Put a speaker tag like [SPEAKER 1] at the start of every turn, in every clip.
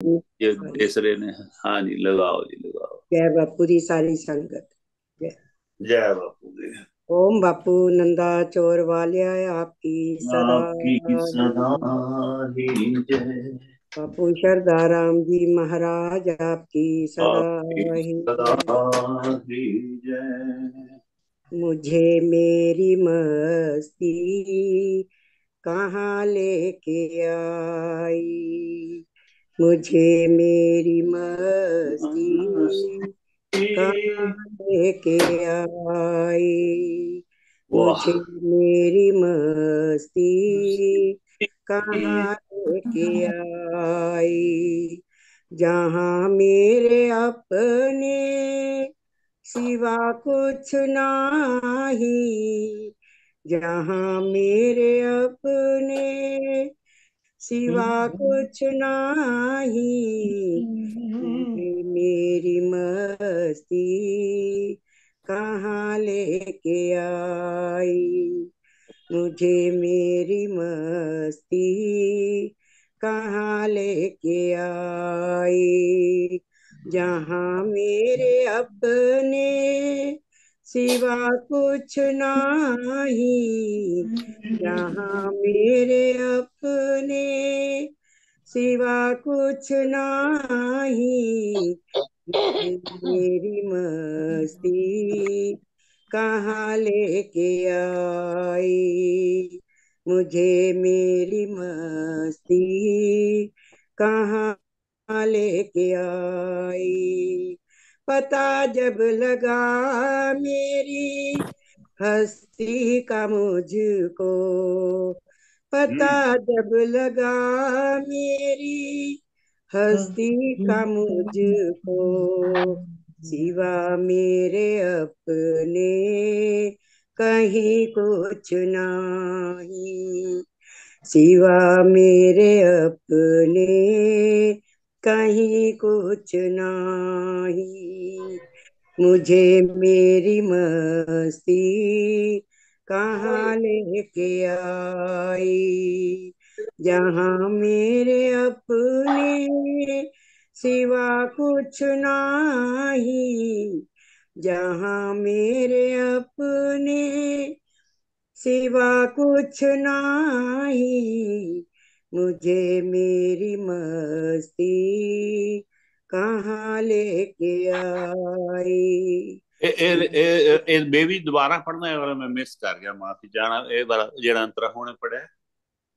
[SPEAKER 1] ये
[SPEAKER 2] सारी
[SPEAKER 1] बेसरे ने। हाँ जी, लगाओ जी लगाओ।
[SPEAKER 2] जय बापू दी सारी संगत। जय।
[SPEAKER 1] जय बापू जी।
[SPEAKER 2] ओम बापू नंदा चोर वालिया आपकी सदा
[SPEAKER 1] आपकी
[SPEAKER 2] ही।
[SPEAKER 1] सदा ही जय।
[SPEAKER 2] बापू शरदाराम जी महाराज आपकी सदा
[SPEAKER 1] आपकी
[SPEAKER 2] ही
[SPEAKER 1] सदा
[SPEAKER 2] जय।
[SPEAKER 1] ही जय।
[SPEAKER 2] मुझे मेरी मस्ती कहाँ लेके आई। मुझे मेरी मस्ती कहाँ लेके आई।
[SPEAKER 1] वाह।
[SPEAKER 2] मुझे मेरी मस्ती कहाँ लेके आई। जहाँ मेरे अपने सिवा कुछ नाही। जहाँ मेरे अपने सिवा कुछ नाही। मुझे मेरी मस्ती कहाँ लेके आई। मुझे मेरी मस्ती कहाँ लेके आई। जहाँ मेरे अपने सिवा कुछ नहीं। जहाँ मेरे अपने सिवा कुछ नहीं। मुझे मेरी मस्ती कहाँ लेके आई। मुझे मेरी मस्ती कहाँ लेके आई। पता जब लगा मेरी हस्ती का मुझको। पता जब लगा मेरी हस्ती का मुझको। सिवा मेरे अपने कहीं कुछ नहीं। सिवा मेरे अपने कहीं कुछ नहीं। मुझे मेरी मस्ती कहाँ लेके आई। जहाँ मेरे अपने सिवा कुछ नहीं। जहाँ मेरे अपने सिवा कुछ नहीं। मुझे मेरी मस्ती कहाँ लेके आई।
[SPEAKER 1] ए बेबी दोबारा पढ़ना है वाला मैं मिस कर गया, माफी जाना ए बार जेड़ा अंतरा होने पड़े।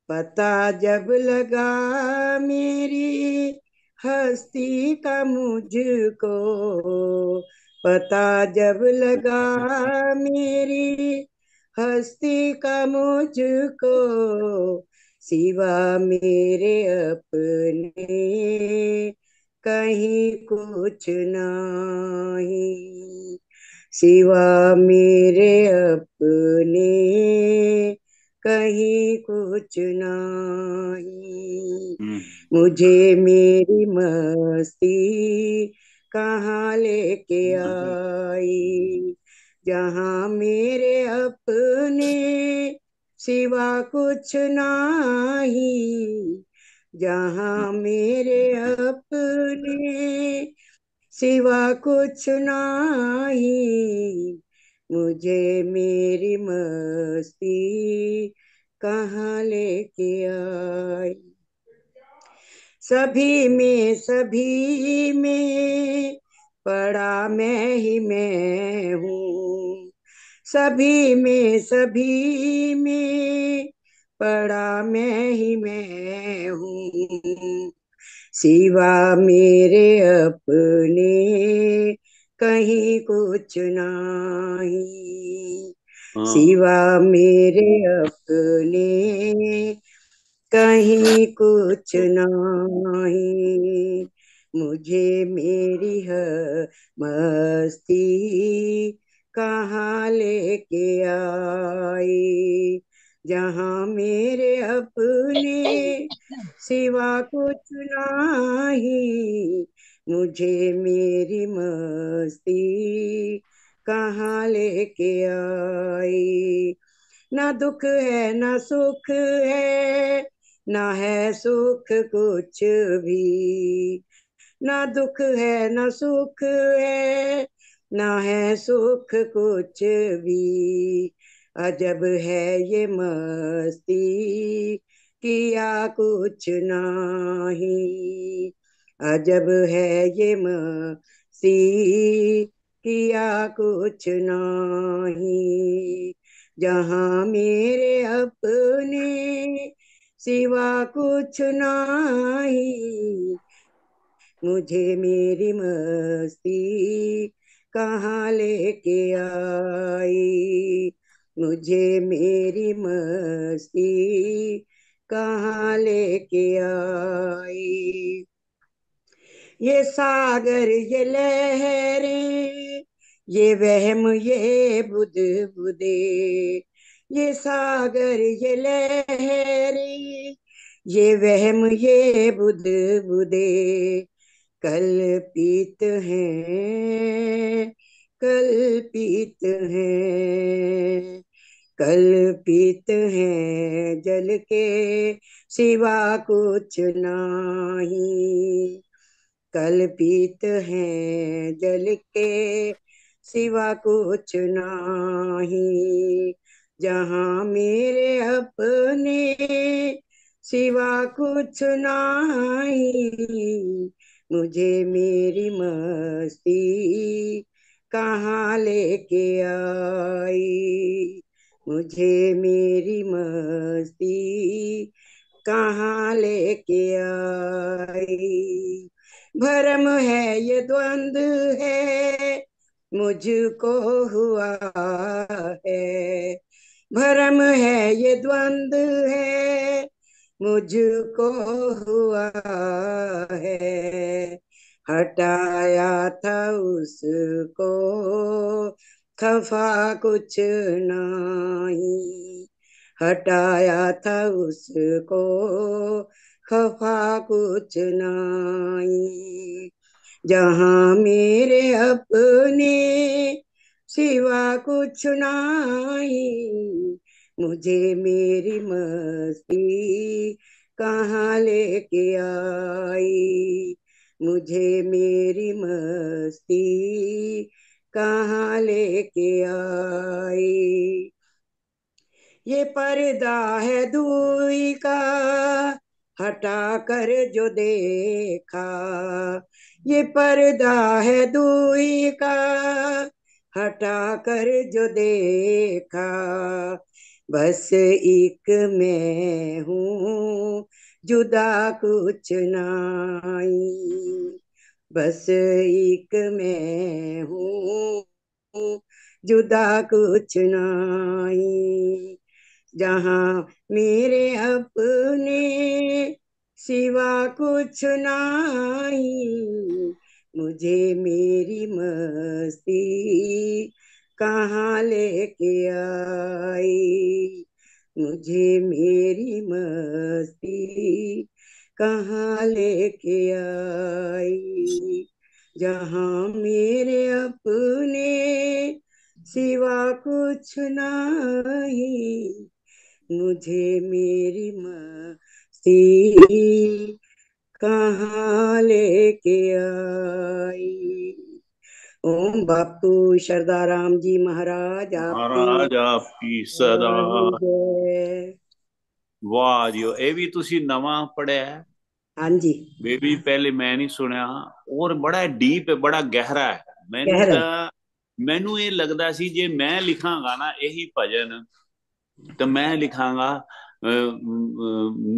[SPEAKER 2] पता जब लगा मेरी हस्ती का मुझको। पता जब लगा मेरी हस्ती का मुझको। सिवा मेरे अपने कहीं कुछ नहीं। सिवा मेरे अपने कहीं कुछ नहीं।
[SPEAKER 1] हम्म।
[SPEAKER 2] मुझे मेरी मस्ती कहाँ लेके आई। जहाँ मेरे अपने सिवा कुछ नहीं। जहाँ मेरे अपने सिवा कुछ नहीं। मुझे मेरी मस्ती कहाँ लेके आई। सभी में पड़ा मैं ही मैं हूँ। सभी में पड़ा मैं ही मैं हूँ। सिवा मेरे अपने कहीं कुछ नहीं।
[SPEAKER 1] हाँ।
[SPEAKER 2] सिवा मेरे अपने कहीं कुछ नहीं। मुझे मेरी है मस्ती कहाँ लेके आई। जहाँ मेरे अपने सिवा कुछ नहीं। मुझे मेरी मस्ती कहाँ लेके आई। ना दुख है ना सुख है ना है सुख कुछ भी, ना दुख है ना सुख है, ना है सुख कुछ भी। अजब है ये मस्ती, किया कुछ नहीं। अजब है ये मस्ती, किया कुछ नहीं। जहाँ मेरे अपने सिवा कुछ नहीं, मुझे मेरी मस्ती कहाँ लेके आई। मुझे मेरी मस्ती कहाँ लेके आई। ये सागर ये लहरें, ये वहम ये बुध बुदे। ये सागर ये लहरें, ये वहम ये बुध बुदे। कल्पित हैं, कल्पित हैं, कल्पित हैं जल के सिवा कुछ नहीं। कल्पित हैं जल के सिवा कुछ नहीं। जहाँ मेरे अपने सिवा कुछ नहीं, मुझे मेरी मस्ती कहाँ लेके आई। मुझे मेरी मस्ती कहाँ लेके आई। भरम है ये द्वंद्व है, मुझको हुआ है। भरम है ये द्वंद्व है, मुझको हुआ है। हटाया था उसको, खफा कुछ नहीं। हटाया था उसको, खफा कुछ नहीं। जहाँ मेरे अपने सिवा कुछ नहीं, मुझे मेरी मस्ती कहाँ लेके आई। मुझे मेरी मस्ती कहाँ लेके आई। ये पर्दा है दूरी का, हटा कर जो देखा। ये पर्दा है दूरी का, हटा कर जो देखा। बस एक मैं हूँ, जुदा कुछ नहीं। बस एक मैं हूँ, जुदा कुछ नहीं। जहाँ मेरे अपने सिवा कुछ नहीं, मुझे मेरी मस्ती कहाँ लेके आई। मुझे मेरी मस्ती कहाँ लेके आई। जहाँ मेरे अपने सिवा कुछ नहीं, मुझे मेरी मस्ती कहाँ लेके आई। ओम बापू सरदार राम जी महाराज आपकी
[SPEAKER 1] महाराज आपकी सदा।
[SPEAKER 2] जय जय।
[SPEAKER 1] वाह जी वाह। ਇਹ ਵੀ ਤੁਸੀਂ ਨਵਾਂ ਪੜਿਆ ਹੈ
[SPEAKER 2] हाँ जी।
[SPEAKER 1] ਬੇਬੀ, ਪਹਿਲੇ ਮੈਂ ਨਹੀਂ ਸੁਣਿਆ। ਔਰ ਬੜਾ ਡੀਪ ਹੈ, ਬੜਾ ਗਹਿਰਾ ਹੈ। ਮੈਨੂੰ
[SPEAKER 2] गहरा।
[SPEAKER 1] ਤਾਂ ਮੈਨੂੰ ਇਹ ਲੱਗਦਾ ਸੀ ਜੇ ਮੈਂ ਲਿਖਾਂਗਾ ਨਾ ਇਹੀ ਭਜਨ, तो मैं लिखांगा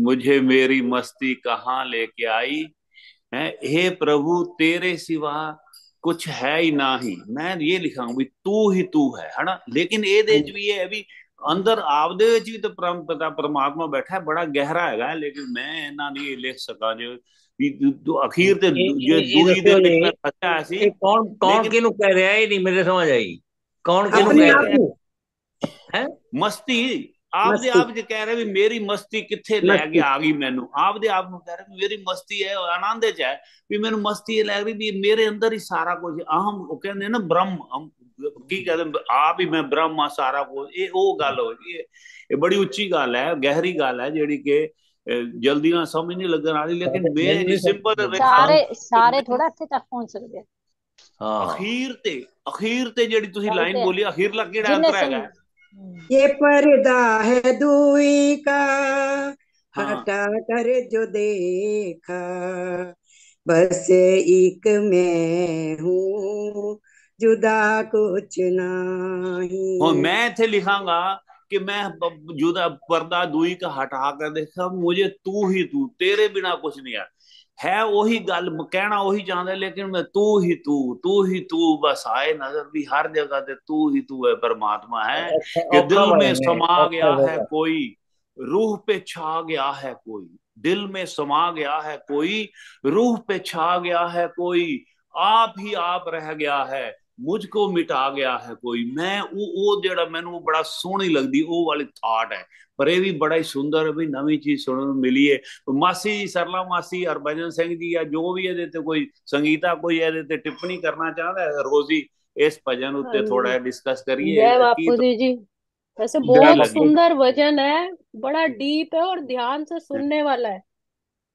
[SPEAKER 1] मुझे मेरी मस्ती कहाँ लेके आई है, हे प्रभु तेरे सिवा कुछ है ही ना ही। मैं ये लिखांगा भी तू है ना। लेकिन ये च भी है भी अंदर आपदे विच भी तो परम पिता परमात्मा बैठा है, बड़ा गहरा है। लेकिन मैं इन्ना नहीं लिख सका जो भी अखीर ते जो
[SPEAKER 3] ਇਹ
[SPEAKER 1] दूई दे
[SPEAKER 3] ਦੱਸਿਓ ਜੀ,
[SPEAKER 1] लिखना फਸਿया सी।
[SPEAKER 3] ਇਹ ਕੌਣ ਕੌਣ
[SPEAKER 1] लेकिन
[SPEAKER 3] ਕਿਹਨੂੰ ਕਹਿ ਰਿਹਾ? ਇਹ ਨਹੀਂ ਮੇਰੇ ਸਮਝ ਆਈ, ਕੌਣ ਕਿਹਨੂੰ
[SPEAKER 2] अपने
[SPEAKER 3] ਕਹਿ
[SPEAKER 2] आप
[SPEAKER 3] ਰਿਹਾ
[SPEAKER 2] में
[SPEAKER 3] ਹੈ?
[SPEAKER 1] मस्ती आप दे
[SPEAKER 2] मस्ती।
[SPEAKER 1] आप जो कह रहे भी मेरी मस्ती किथे लै के
[SPEAKER 2] मस्ती।
[SPEAKER 1] आ गई मैनू, आप दे आप कह रहे मेरी मस्ती है आनंद च है भी मैनू मस्ती लग रही भी मेरे अंदर ही सारा कुछ अहम वो कहते ना ब्रह्म हम की कहते आप ही मैं ब्रह्म आ सारा कुछ ये वो गल हो गई। ये बड़ी उच्ची गल है, गहरी गल है जेड़ी के जल्दी ना समझ नहीं लगन आ रही, लेकिन मैं जी
[SPEAKER 3] नहीं
[SPEAKER 1] सिंपल
[SPEAKER 3] समझ।
[SPEAKER 1] रेखा
[SPEAKER 4] सारे
[SPEAKER 1] कि
[SPEAKER 4] सारे
[SPEAKER 1] मैं
[SPEAKER 4] थोड़ा ਇੱਥੇ ਤੱਕ ਪਹੁੰਚ ਸਕਦੇ ਆ।
[SPEAKER 3] हाँ
[SPEAKER 1] अखीर ते ਜਿਹੜੀ ਤੁਸੀਂ
[SPEAKER 4] ਗੱਲ
[SPEAKER 1] ਲਾਈਨ
[SPEAKER 4] ਤੇ
[SPEAKER 1] ਬੋਲੀ ਅਖੀਰਲਾ ਕਿਹੜਾ
[SPEAKER 4] ਜਿੰਨੇ
[SPEAKER 1] ਅੰਤਰ
[SPEAKER 4] ਸੁਣ।
[SPEAKER 1] ਹੈਗਾ?
[SPEAKER 2] ये पर्दा है दूई का,
[SPEAKER 1] हाँ
[SPEAKER 2] हटा कर जो देखा, बस एक मैं हूँ, जुदा कुछ
[SPEAKER 1] हाँ,
[SPEAKER 2] नहीं।
[SPEAKER 1] मैं थे लिखांगा कि मैं जुदा पर्दा दुई का हटा कर देखा, मुझे तू ही तू, तेरे बिना कुछ नहीं है वही गल कहना वही चाहता है, लेकिन मैं तू ही तू बस आए नजर भी हर जगह ते तू ही तू है, परमात्मा है कि
[SPEAKER 3] औखा
[SPEAKER 1] दिल में
[SPEAKER 3] बने
[SPEAKER 1] समा
[SPEAKER 3] औखा
[SPEAKER 1] गया है
[SPEAKER 3] जगह।
[SPEAKER 1] कोई, रूह पे छा गया है कोई, दिल में समा गया है कोई, रूह पे छा गया है कोई, आप ही आप रह गया है, मुझको मिटा गया है कोई। मैं वो जेड़ा मैनू वो बड़ा सोहनी लगदी वो वाली थाट है। पर ये भी बड़ा ही सुंदर है भी, नवी चीज सुनने को मिली है। मासी जी, सरला मासी, हरभजन सिंह जी या जो भी ये कोई संगीता कोई ये टिप्पणी करना चाहता है रोजी, इस भजन
[SPEAKER 5] हाँ
[SPEAKER 1] उत्ते थोड़ा
[SPEAKER 5] जी,
[SPEAKER 1] डिस्कस
[SPEAKER 5] जय
[SPEAKER 1] करिए की
[SPEAKER 5] बापू
[SPEAKER 1] तो
[SPEAKER 5] जी। वैसे
[SPEAKER 1] क्या
[SPEAKER 5] बहुत
[SPEAKER 1] लगी।
[SPEAKER 5] सुंदर भजन है, बड़ा डीप है और ध्यान से सुनने वाला है।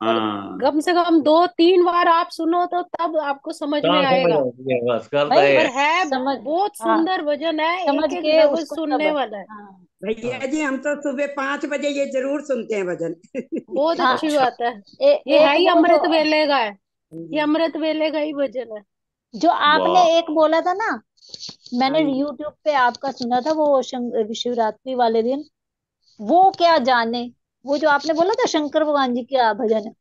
[SPEAKER 5] और
[SPEAKER 1] हाँ
[SPEAKER 5] कम से कम 2-3 बार आप सुनो तो तब आपको समझ में
[SPEAKER 3] कहाँ समझ
[SPEAKER 5] आएगा।
[SPEAKER 3] आती है, बस करता
[SPEAKER 4] भाई
[SPEAKER 3] है।
[SPEAKER 5] पर है
[SPEAKER 4] समझ।
[SPEAKER 5] बहुत
[SPEAKER 4] हाँ,
[SPEAKER 5] सुंदर भजन है,
[SPEAKER 4] समझ
[SPEAKER 5] एक एक
[SPEAKER 4] के
[SPEAKER 5] लफ्ज
[SPEAKER 4] उसको तब।
[SPEAKER 5] सुनने वाला है।
[SPEAKER 4] हाँ
[SPEAKER 2] भैया
[SPEAKER 3] हाँ।
[SPEAKER 2] जी, हम तो सुबह 5 बजे ये जरूर सुनते हैं भजन।
[SPEAKER 5] बहुत
[SPEAKER 4] हाँ।
[SPEAKER 5] अच्छी
[SPEAKER 1] अच्छा।
[SPEAKER 5] बात है। ये है
[SPEAKER 4] एक
[SPEAKER 5] ही
[SPEAKER 4] वो जो
[SPEAKER 5] अमृत वेले का है, ये अमृत वेले का ही भजन है।
[SPEAKER 4] जो आपने
[SPEAKER 1] वाह।
[SPEAKER 4] एक बोला था ना,
[SPEAKER 2] हाँ
[SPEAKER 4] मैंने
[SPEAKER 2] जी,
[SPEAKER 4] यूट्यूब पे आपका सुना था वो शिवरात्रि वाले दिन, वो क्या जाने, वो जो आपने बोला था शंकर भगवान जी का भजन है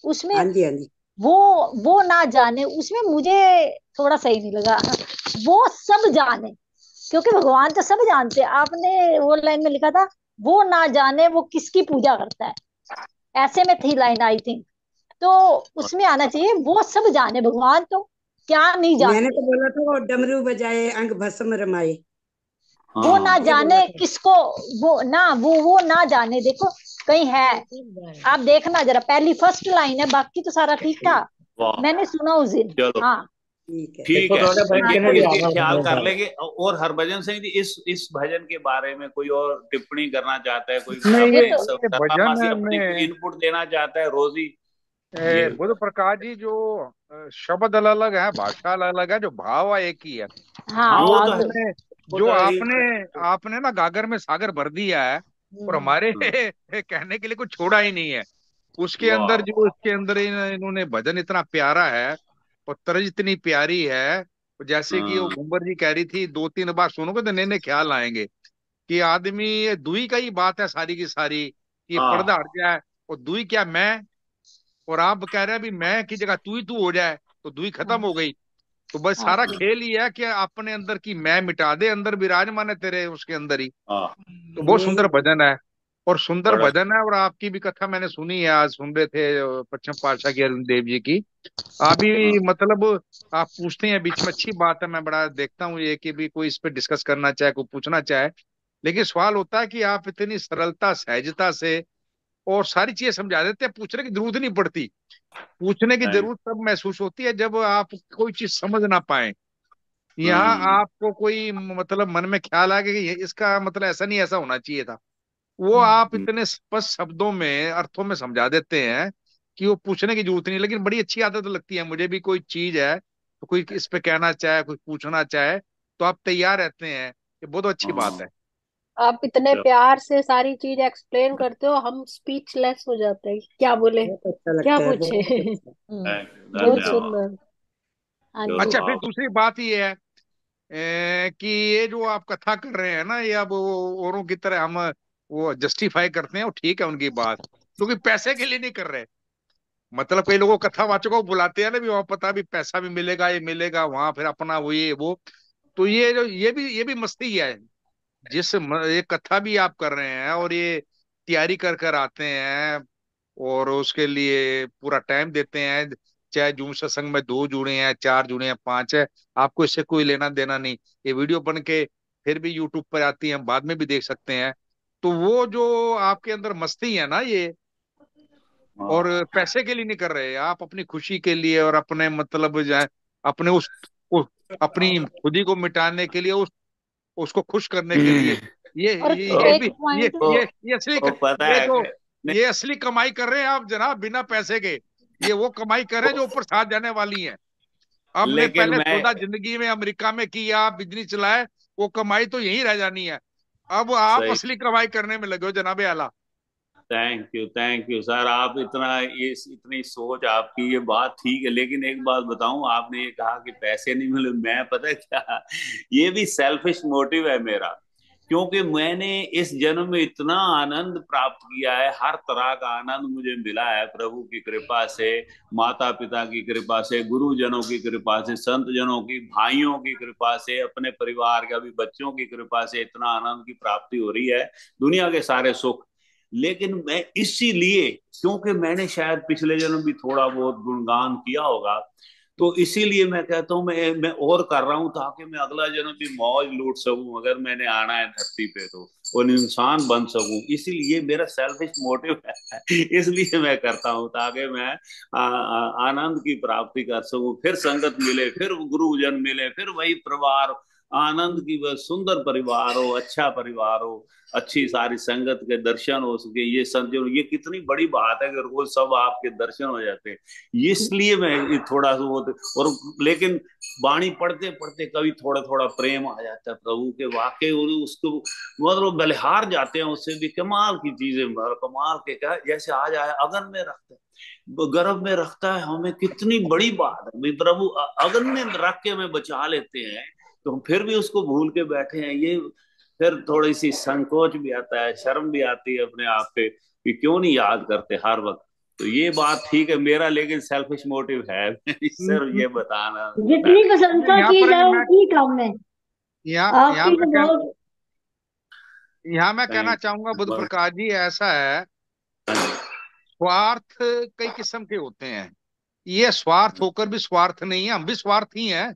[SPEAKER 4] उसमें,
[SPEAKER 2] हाँ जी, हाँ जी।
[SPEAKER 4] वो वो ना जाने उसमें मुझे थोड़ा सही नहीं लगा। वो सब जाने, क्योंकि भगवान तो सब जानते हैं। आपने वो लाइन में लिखा था वो ना जाने वो किसकी पूजा करता है, ऐसे में थी लाइन आई थिंक। तो उसमें आना चाहिए वो सब जाने, भगवान तो क्या नहीं
[SPEAKER 2] मैंने
[SPEAKER 4] जानते।
[SPEAKER 2] तो बोला था वो डमरू बजाए अंग भस्म रमाए,
[SPEAKER 4] वो ना
[SPEAKER 1] हाँ
[SPEAKER 2] ये बोला
[SPEAKER 4] जाने
[SPEAKER 2] था।
[SPEAKER 4] किसको, वो ना जाने। देखो कहीं है, आप देखना जरा, पहली फर्स्ट लाइन है, बाकी तो सारा ठीक था।
[SPEAKER 1] वाह।
[SPEAKER 4] मैंने सुना उस दिन।
[SPEAKER 1] चलो
[SPEAKER 4] हाँ
[SPEAKER 2] ठीक है।
[SPEAKER 1] ठीक
[SPEAKER 3] देखो
[SPEAKER 1] है,
[SPEAKER 3] थोड़े बहन के ने भी
[SPEAKER 1] इसके
[SPEAKER 3] आना
[SPEAKER 1] ख्याल
[SPEAKER 3] सुनने
[SPEAKER 1] कर
[SPEAKER 3] सारे।
[SPEAKER 1] लेंगे। और हरभजन सिंह जी इस भजन के बारे में कोई और टिप्पणी करना चाहता है, कोई
[SPEAKER 6] नहीं,
[SPEAKER 4] ये
[SPEAKER 6] ये
[SPEAKER 4] तो
[SPEAKER 6] ये भजन
[SPEAKER 1] मासी अपनी कोई
[SPEAKER 6] में
[SPEAKER 1] इनपुट देना चाहता है रोजी? ये
[SPEAKER 6] बुध प्रकाश जी जो शब्द अलग अलग है, भाषा अलग अलग है, जो भाव है एक ही है।
[SPEAKER 4] हाँ
[SPEAKER 1] हाँ
[SPEAKER 6] जो
[SPEAKER 1] वो तो है,
[SPEAKER 4] बात।
[SPEAKER 6] आपने
[SPEAKER 1] वो
[SPEAKER 6] जो
[SPEAKER 1] तो है ही।
[SPEAKER 6] आपने आपने ना गागर में सागर भर दिया है, और हमारे
[SPEAKER 1] हाँ,
[SPEAKER 6] कहने के लिए कुछ छोड़ा ही नहीं है। उसके
[SPEAKER 1] वाह
[SPEAKER 6] अंदर जो
[SPEAKER 1] वाह।
[SPEAKER 6] इसके अंदर इन्होंने भजन इतना प्यारा है, और तर्ज इतनी प्यारी है। जैसे कि वो
[SPEAKER 1] हाँ
[SPEAKER 6] गुम्बर जी कह रही थी, 2-3 बार सुनोगे तो नए नए ख्याल आएंगे कि आदमी, ये दुई का ही बात है सारी की सारी, कि ये पर्दा
[SPEAKER 1] हाँ
[SPEAKER 6] हट जाए, और दुई क्या मैं, और आप कह रहे हैं भी मैं की जगह तू हो जाए, तो दुई खत्म
[SPEAKER 4] हाँ
[SPEAKER 6] हो गई। तो बस
[SPEAKER 4] हाँ
[SPEAKER 6] सारा खेल ही है कि अपने अंदर की मैं मिटा दे, अंदर विराजमान है तेरे उसके अंदर ही।
[SPEAKER 1] हाँ,
[SPEAKER 6] तो बहुत
[SPEAKER 2] यही
[SPEAKER 6] सुंदर भजन है, और सुंदर
[SPEAKER 1] बड़ा
[SPEAKER 6] भजन है। और आपकी भी कथा मैंने सुनी है, आज सुन रहे थे पश्चिम पातशाह की अरुण देव जी की। आप भी
[SPEAKER 1] हाँ
[SPEAKER 6] मतलब आप पूछते हैं बीच में, अच्छी बात है, मैं बड़ा देखता हूँ ये कि भी कोई इस पे डिस्कस करना चाहे, कोई पूछना चाहे। लेकिन सवाल होता है कि आप इतनी सरलता सहजता से और सारी चीजें समझा देते हैं, पूछने की जरूरत नहीं पड़ती। पूछने की
[SPEAKER 1] नहीं,
[SPEAKER 6] जरूरत तब महसूस होती है जब आप कोई चीज समझ ना पाए, यहाँ
[SPEAKER 1] हम्म
[SPEAKER 6] आपको कोई मतलब मन में ख्याल आ गया कि इसका मतलब ऐसा नहीं, ऐसा होना चाहिए था, वो आप
[SPEAKER 1] हम्म,
[SPEAKER 6] इतने स्पष्ट शब्दों में अर्थों में समझा देते हैं कि वो पूछने की जरूरत नहीं। लेकिन बड़ी अच्छी आदत लगती है मुझे भी, कोई चीज है तो कोई इस पे कहना चाहे, कोई पूछना चाहे, तो आप तैयार रहते हैं, ये बहुत अच्छी बात
[SPEAKER 1] हाँ,
[SPEAKER 6] है।
[SPEAKER 5] आप इतने
[SPEAKER 1] चलो,
[SPEAKER 5] प्यार से सारी चीज एक्सप्लेन करते हो, हम स्पीचलेस हो जाते हैं, क्या बोले,
[SPEAKER 2] बहुत अच्छा
[SPEAKER 5] क्या
[SPEAKER 2] लगता है,
[SPEAKER 5] पूछे।
[SPEAKER 2] बहुत अच्छा।
[SPEAKER 5] बहुत
[SPEAKER 1] धन्यवाद।
[SPEAKER 5] सुंदर। हाँ
[SPEAKER 1] चलो
[SPEAKER 5] जी।
[SPEAKER 6] अच्छा, फिर
[SPEAKER 1] आप
[SPEAKER 6] दूसरी बात ये है कि ये जो आप कथा कर रहे हैं ना, ये अब औरों की तरह हम वो जस्टिफाई करते हैं, वो ठीक है उनकी बात, क्योंकि पैसे के लिए नहीं कर रहे। मतलब कई लोगों कथावाचकों को बुलाते हैं ना, भी वहां पता भी पैसा भी मिलेगा, ये मिलेगा वहां, फिर अपना वो ये वो। तो ये जो ये भी मस्ती है। ये कथा भी आप कर रहे हैं, और ये तैयारी कर कर आते हैं, और उसके लिए पूरा टाइम देते हैं, चाहे जूम सत्संग में 2 जुड़े हैं, 4 जुड़े हैं, 5 है, आपको इससे कोई लेना देना नहीं। ये वीडियो बन के फिर भी यूट्यूब पर आती है, हम बाद में भी देख सकते हैं। तो वो जो आपके अंदर मस्ती है ना ये, और
[SPEAKER 1] हाँ
[SPEAKER 6] पैसे के लिए नहीं कर रहे आप, अपनी खुशी के लिए, और अपने मतलब जो है, अपने उस अपनी खुदी को मिटाने के लिए, उसको खुश करने के लिए, ये
[SPEAKER 5] और
[SPEAKER 6] ये ये
[SPEAKER 4] एक
[SPEAKER 6] भी ये
[SPEAKER 4] पॉइंट।
[SPEAKER 6] ये ये असली
[SPEAKER 1] वो पता
[SPEAKER 6] ये
[SPEAKER 1] है
[SPEAKER 6] तो
[SPEAKER 1] कि
[SPEAKER 6] ये असली कमाई कर रहे हैं आप जनाब, बिना पैसे के। ये वो कमाई कर रहे हैं जो ऊपर साथ जाने वाली है। हमने
[SPEAKER 1] लेकिन
[SPEAKER 6] पहले
[SPEAKER 1] मैं
[SPEAKER 6] सौदा जिंदगी में अमेरिका में किया, बिजनेस चलाए, वो कमाई तो यहीं रह जानी है। अब आप
[SPEAKER 1] सही।
[SPEAKER 6] असली कमाई करने में लगे हो जनाबे आला।
[SPEAKER 1] थैंक यू सर, आप इतना ये इतनी सोच आपकी, ये बात ठीक है। लेकिन एक बात बताऊं, आपने ये कहा कि पैसे नहीं मिले, मैं पता है क्या, ये भी सेल्फिश मोटिव है मेरा। क्योंकि मैंने इस जन्म में इतना आनंद प्राप्त किया है, हर तरह का आनंद मुझे मिला है प्रभु की कृपा से, माता पिता की कृपा से, गुरुजनों की कृपा से, संत जनों की, भाइयों की कृपा से, अपने परिवार के अभी बच्चों की कृपा से इतना आनंद की प्राप्ति हो रही है, दुनिया के सारे सुख। लेकिन मैं इसीलिए, क्योंकि मैंने शायद पिछले जन्म भी थोड़ा बहुत गुणगान किया होगा, तो इसीलिए मैं कहता हूँ मैं और कर रहा हूँ, ताकि मैं अगला जन्म भी मौज लूट सकूं, अगर मैंने आना है धरती पे तो, और इंसान बन सकूं। इसीलिए मेरा सेल्फिश मोटिव है, इसलिए मैं करता हूँ, ताकि मैं आनंद की प्राप्ति कर सकूं, फिर संगत मिले, फिर गुरुजन मिले, फिर वही परिवार, आनंद की वह सुंदर परिवार हो, अच्छा परिवार हो, अच्छी सारी संगत के दर्शन हो सके। ये संजन, ये कितनी बड़ी बात है कि रोज सब आपके दर्शन हो जाते हैं। इसलिए मैं थोड़ा सा वो, और लेकिन वाणी पढ़ते पढ़ते कभी थोड़ा थोड़ा प्रेम आ जाता है प्रभु के, वाकई, और उसको मतलब बलिहार जाते हैं उससे भी। कमाल की चीजें, कमाल के क्या, जैसे आज आया अगन में रखते हैं, गर्भ में रखता है हमें, कितनी बड़ी बात है भाई। प्रभु अगन में रख के हमें बचा लेते हैं, तो हम फिर भी उसको भूल के बैठे हैं। ये फिर थोड़ी सी संकोच भी आता है, शर्म भी आती है अपने आप पे कि क्यों नहीं याद करते हर वक्त। तो ये बात ठीक है मेरा, लेकिन सेल्फिश मोटिव है सिर्फ ये
[SPEAKER 4] जितनी
[SPEAKER 1] बताने के लिए।
[SPEAKER 4] प्रशंसा
[SPEAKER 6] यहाँ
[SPEAKER 4] की
[SPEAKER 6] पर
[SPEAKER 4] जाए
[SPEAKER 6] मैं
[SPEAKER 4] उतनी कम है।
[SPEAKER 6] यहाँ
[SPEAKER 4] आपकी
[SPEAKER 6] मैं
[SPEAKER 4] तो
[SPEAKER 6] कह
[SPEAKER 4] बहुत।
[SPEAKER 6] यहाँ मैं कहना
[SPEAKER 1] थैंक
[SPEAKER 6] चाहूंगा बुद्ध
[SPEAKER 1] यू।
[SPEAKER 6] प्रकाश जी, ऐसा है, स्वार्थ कई किस्म के होते हैं। ये स्वार्थ होकर भी स्वार्थ नहीं है, हम भी स्वार्थी हैं।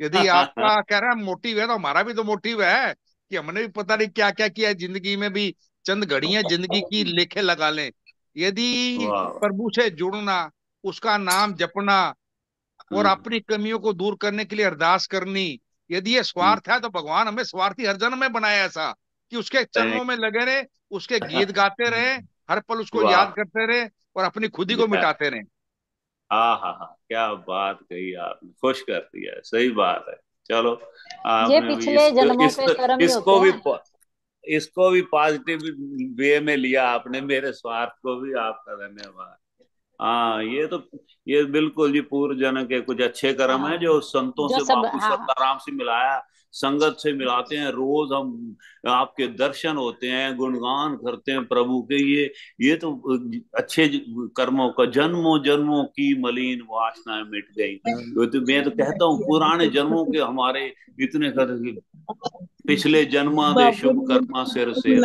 [SPEAKER 6] यदि आपका कह रहा है मोटिव है, तो हमारा भी तो मोटिव है कि हमने भी पता नहीं क्या क्या किया है जिंदगी में भी। चंद घड़ियां जिंदगी की लेखे लगा लें। यदि
[SPEAKER 1] वाह।
[SPEAKER 6] प्रभु से जुड़ना, उसका नाम जपना, और
[SPEAKER 1] हम्म,
[SPEAKER 6] अपनी कमियों को दूर करने के लिए अरदास करनी, यदि ये
[SPEAKER 1] हम्म,
[SPEAKER 6] स्वार्थ है, तो भगवान हमें स्वार्थी हर जन्म में बनाया ऐसा कि उसके
[SPEAKER 1] thank-
[SPEAKER 6] चरणों में लगे रहे, उसके गीत गाते रहे, हर पल उसको याद
[SPEAKER 1] वाह।
[SPEAKER 6] करते रहे, और अपनी खुदी को मिटाते रहे।
[SPEAKER 1] हाँ हाँ हाँ, क्या बात कही आपने, खुश कर दिया, सही बात है। चलो,
[SPEAKER 4] ये
[SPEAKER 1] आपने भी
[SPEAKER 4] पिछले जन्मों के कर्म ही होते
[SPEAKER 1] इसको भी
[SPEAKER 4] हैं।
[SPEAKER 1] इसको भी पॉजिटिव वे में लिया आपने, मेरे स्वार्थ को भी आपका धन्यवाद। हाँ, ये बिल्कुल जी, पूर्व जन्म के कुछ अच्छे कर्म हैं जो
[SPEAKER 4] हाँ,
[SPEAKER 1] संतों
[SPEAKER 4] जो
[SPEAKER 1] से,
[SPEAKER 4] सब,
[SPEAKER 1] बापू
[SPEAKER 4] हाँ।
[SPEAKER 1] सत्ताराम से मिलाया, संगत से मिलाते हैं, रोज हम आपके दर्शन होते हैं, गुणगान करते हैं प्रभु के। ये तो अच्छे कर्मों का, जन्मों जन्मों की मलिन वासनाएं मिट गई। तो मैं तो कहता हूँ पुराने जन्मों के हमारे इतने कर, पिछले जन्मा दे शुभ कर्मा सिर से